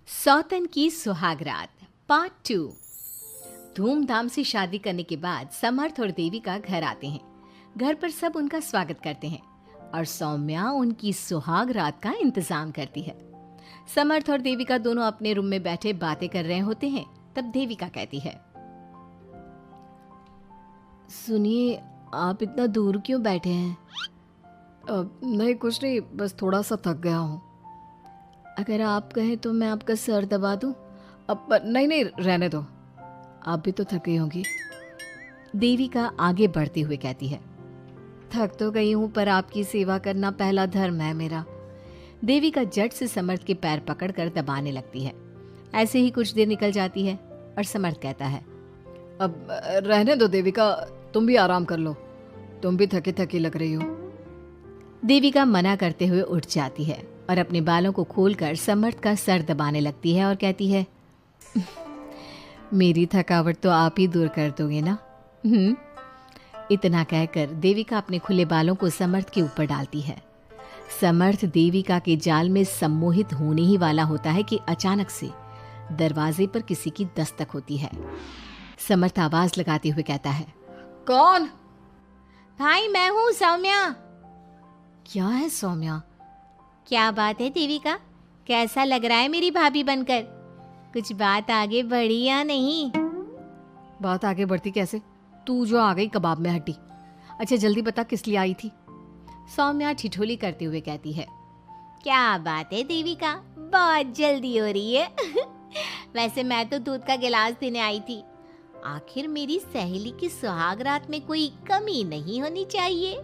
सौतन की सुहागरात पार्ट 2। धूमधाम से शादी करने के बाद समर्थ और देविका घर आते हैं। घर पर सब उनका स्वागत करते हैं और सौम्या उनकी सुहागरात का इंतजाम करती है। समर्थ और देविका दोनों अपने रूम में बैठे बातें कर रहे होते हैं। तब देविका कहती है, सुनिए, आप इतना दूर क्यों बैठे हैं? नहीं, कुछ नहीं, बस थोड़ा सा थक गया हूँ। अगर आप कहें तो मैं आपका सर दबा दूं? अब नहीं, रहने दो, आप भी तो थकी होंगी। देविका आगे बढ़ते हुए कहती है, थक तो गई हूं पर आपकी सेवा करना पहला धर्म है मेरा। देविका झट से समर्थ के पैर पकड़कर दबाने लगती है। ऐसे ही कुछ देर निकल जाती है और समर्थ कहता है, अब रहने दो देविका, तुम भी आराम कर लो, तुम भी थकी थकी लग रही हो। देविका मना करते हुए उठ जाती है और अपने बालों को खोलकर समर्थ का सर दबाने लगती है और कहती है, मेरी थकावट तो आप ही दूर कर दोगे ना? इतना कहकर देविका अपने खुले बालों को समर्थ के ऊपर डालती है। समर्थ देविका के जाल में सम्मोहित होने ही वाला होता है कि अचानक से दरवाजे पर किसी की दस्तक होती है। समर्थ आवाज लगाते हुए कहता है, कौन? भाई, मैं हूँ सौम्या। क्या है सौम्या? क्या बात है देविका, कैसा लग रहा है मेरी भाभी बनकर? कुछ बात आगे बढ़ी या नहीं? बात आगे बढ़ती कैसे? तू जो आ गई कबाब में हड्डी। अच्छा जल्दी बता, किस लिए आई थी? सौम्या ठिठोली करते हुए कहती है, क्या बात है देविका, बहुत जल्दी हो रही है। वैसे मैं तो दूध का गिलास देने आई थी। आखिर मेरी सहेली की सुहागरात में कोई कमी नहीं होनी चाहिए।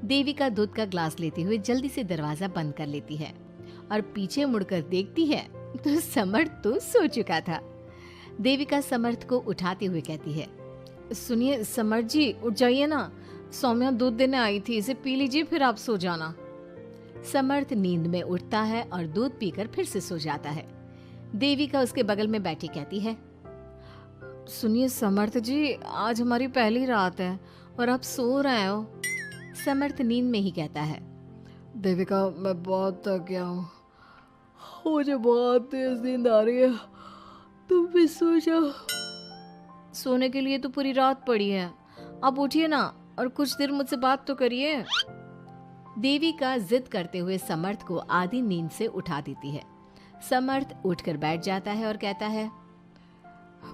देविका दूध का ग्लास लेते हुए जल्दी से दरवाजा बंद कर लेती है और पीछे मुड़कर देखती है तो समर्थ तो सो चुका था। देविका समर्थ को उठाते हुए कहती है, सुनिए समर्थ जी, उठ जाइए ना, सौम्या दूध देने आई थी, इसे पी लीजिए फिर आप सो जाना। समर्थ नींद में उठता है और दूध पीकर फिर से सो जाता है। देविका उसके बगल में बैठी कहती है, सुनिए समर्थ जी, आज हमारी पहली रात है और आप सो रहे हो। समर्थ नींद में ही कहता है, देविका मैं बहुत थक गया हूँ, मुझे बहुत तेज नींद आ रही है, तुम भी सो जाओ। सोने के लिए तो पूरी रात पड़ी है, आप उठिए ना और कुछ देर मुझसे बात तो करिए। देविका जिद करते हुए समर्थ को आधी नींद से उठा देती है। समर्थ उठकर बैठ जाता है और कहता है,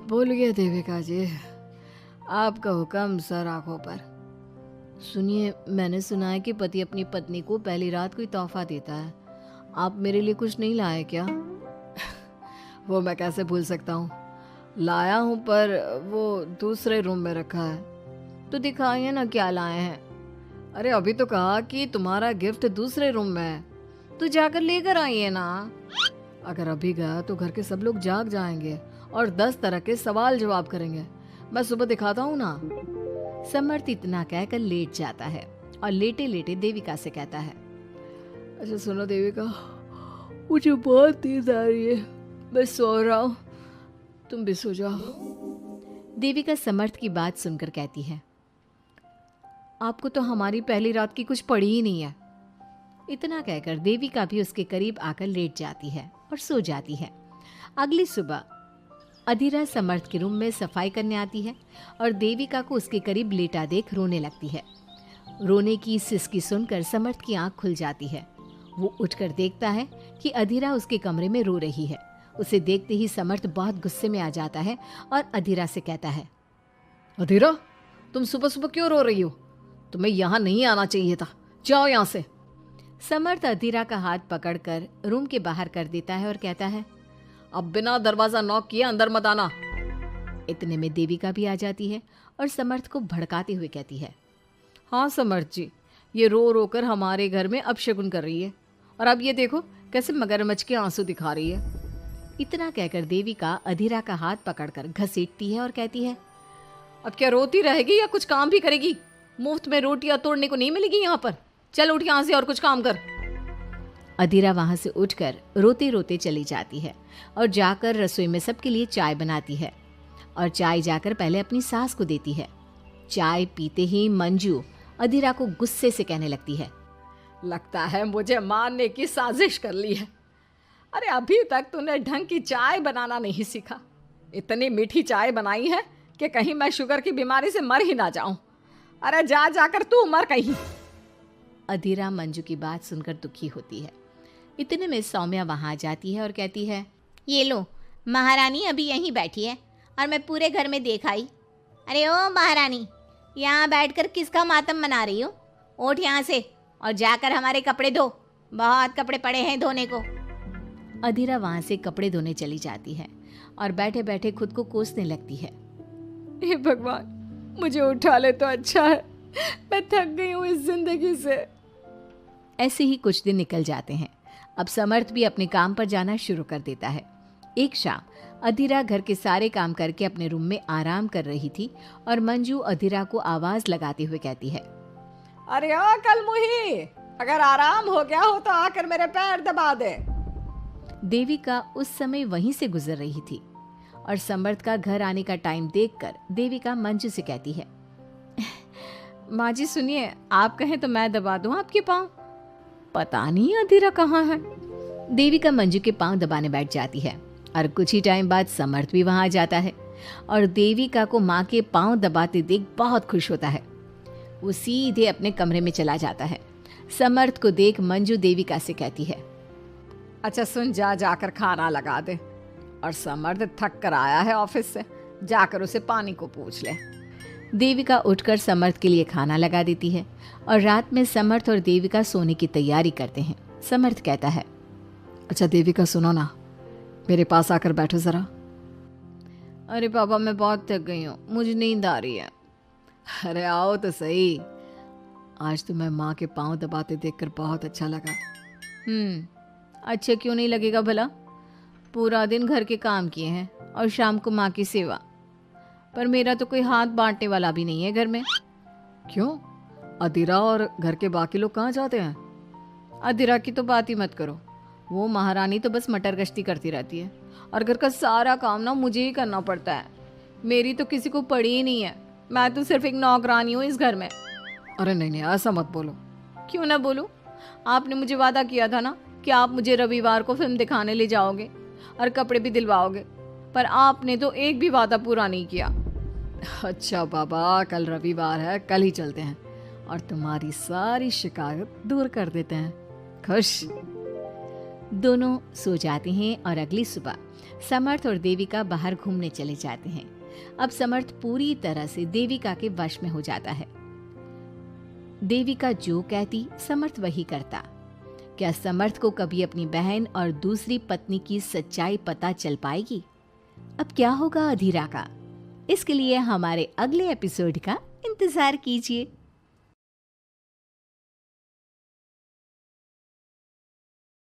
बोलिए देविका जी, आपका हुक्म सर आंखों पर। सुनिए, मैंने सुना है कि पति अपनी पत्नी को पहली रात कोई तोहफा देता है, आप मेरे लिए कुछ नहीं लाए क्या? वो मैं कैसे भूल सकता हूँ, लाया हूँ पर वो दूसरे रूम में रखा है। तो दिखाइए ना क्या लाए हैं। अरे अभी तो कहा कि तुम्हारा गिफ्ट दूसरे रूम में है, तो जाकर लेकर आइए ना। अगर अभी गया तो घर के सब लोग जाग जाएंगे और 10 तरह के सवाल जवाब करेंगे, मैं सुबह दिखाता हूँ ना। समर्थ इतना कहकर लेट जाता है और लेटे लेटे देविका से कहता है, अच्छा सुनो देविका, मुझे बहुत नींद आ रही है, मैं सो रहा हूँ, तुम भी सो जाओ। देविका समर्थ की बात सुनकर कहती है, आपको तो हमारी पहली रात की कुछ पड़ी ही नहीं है। इतना कहकर देविका भी उसके करीब आकर लेट जाती है और सो जाती है। अगली सुबह अधीरा समर्थ के रूम में सफाई करने आती है और देविका को उसके करीब लेटा देख रोने लगती है। रोने की सिसकी सुनकर समर्थ की आंख खुल जाती है। वो उठकर देखता है कि अधीरा उसके कमरे में रो रही है। उसे देखते ही समर्थ बहुत गुस्से में आ जाता है और अधीरा से कहता है, अधीरा, तुम सुबह सुबह क्यों रो रही हो? तुम्हें यहाँ नहीं आना चाहिए था, जाओ यहाँ से। समर्थ अधीरा का हाथ पकड़कर रूम के बाहर कर देता है और कहता है, अब बिना दरवाजा नॉक किए अंदर मत आना। इतने में देविका भी आ जाती है और समर्थ को भड़काते हुए कहती है, हाँ समर्थ जी, ये रो रो कर हमारे घर में अपशगुन कर रही है और अब ये देखो कैसे मगरमच्छ के आंसू दिखा रही है। इतना कहकर देविका अधीरा का हाथ पकड़कर घसीटती है और कहती है, अब क्या रोती रहेगी या कुछ काम भी करेगी? मुफ्त में रोटियां तोड़ने को नहीं मिलेगी यहाँ पर, चल उठ यहाँ से और कुछ काम कर। अधीरा वहां से उठकर रोते रोते चली जाती है और जाकर रसोई में सबके लिए चाय बनाती है और चाय जाकर पहले अपनी सास को देती है। चाय पीते ही मंजू अधीरा को गुस्से से कहने लगती है, लगता है मुझे मारने की साजिश कर ली है। अरे अभी तक तूने ढंग की चाय बनाना नहीं सीखा। इतनी मीठी चाय बनाई है कि कहीं मैं शुगर की बीमारी से मर ही ना जाऊं। अरे जा जाकर तू मर कहीं। अधीरा मंजू की बात सुनकर दुखी होती है। इतने में सौम्या वहां आ जाती है और कहती है, ये लो, महारानी अभी यहीं बैठी है और मैं पूरे घर में देख आई। अरे ओ महारानी, यहाँ बैठकर किसका मातम मना रही हो? उठ यहाँ से और जाकर हमारे कपड़े धो, बहुत कपड़े पड़े हैं धोने को। अधीरा वहां से कपड़े धोने चली जाती है और बैठे बैठे खुद को कोसने लगती है। हे भगवान, मुझे उठा ले तो अच्छा है, मैं थक गई हूँ इस जिंदगी से। ऐसे ही कुछ दिन निकल जाते हैं। अब समर्थ भी अपने काम पर जाना शुरू कर देता है। एक शाम अधीरा घर के सारे काम करके अपने रूम में आराम कर रही थी और मंजू अधीरा को आवाज लगाते हुए कहती है, अरे ओ कलमुही, अगर आराम हो गया हो तो आकर मेरे पैर दबा दे। देविका उस समय वहीं से गुजर रही थी और समर्थ का घर आने का टाइम देखकर देविका मंजू से कहती है, माँ जी सुनिए, आप कहें तो मैं दबा दूं आपके पाँव। पता नहीं अधीरा कहाँ है। देविका मंजू के पांव दबाने बैठ जाती है और कुछ ही टाइम बाद समर्थ भी वहां आ जाता है और देविका को माँ के पांव दबाते देख बहुत खुश होता है। वो सीधे अपने कमरे में चला जाता है। समर्थ को देख मंजू देविका से कहती है, अच्छा सुन, जा जाकर खाना लगा दे। और समर्थ थक कर आया है ऑफिस से, जाकर उसे पानी को पूछ ले। देविका उठकर समर्थ के लिए खाना लगा देती है और रात में समर्थ और देविका सोने की तैयारी करते हैं। समर्थ कहता है, अच्छा देविका सुनो ना, मेरे पास आकर बैठो जरा। अरे पापा, मैं बहुत थक गई हूँ, मुझे नींद आ रही है। अरे आओ तो सही, आज तो मैं माँ के पाँव दबाते देखकर बहुत अच्छा लगा। अच्छा क्यों नहीं लगेगा भला? पूरा दिन घर के काम किए हैं और शाम को माँ की सेवा, पर मेरा तो कोई हाथ बांटने वाला भी नहीं है घर में। क्यों? अधीरा और घर के बाकी लोग कहाँ जाते हैं? अधीरा की तो बात ही मत करो, वो महारानी तो बस मटर गश्ती करती रहती है और घर का सारा काम ना मुझे ही करना पड़ता है। मेरी तो किसी को पड़ी ही नहीं है, मैं तो सिर्फ एक नौकरानी हूँ इस घर में। अरे नहीं नहीं, ऐसा मत बोलो। क्यों ना बोलूं? आपने मुझे वादा किया था ना कि आप मुझे रविवार को फिल्म दिखाने ले जाओगे और कपड़े भी दिलवाओगे, पर आपने तो एक भी वादा पूरा नहीं किया। अच्छा बाबा, कल रविवार है, कल ही चलते हैं और तुम्हारी सारी शिकायत दूर कर देते हैं। खुश? दोनों सो जाते हैं और अगली सुबह समर्थ और देविका बाहर घूमने चले जाते हैं। अब समर्थ पूरी तरह से देविका के वश में हो जाता है। देविका जो कहती समर्थ वही करता। क्या समर्थ को कभी अपनी बहन और दूसरी पत्नी की सच्चाई पता चल पाएगी? अब क्या होगा अधीरा का? इसके लिए हमारे अगले एपिसोड का इंतजार कीजिए।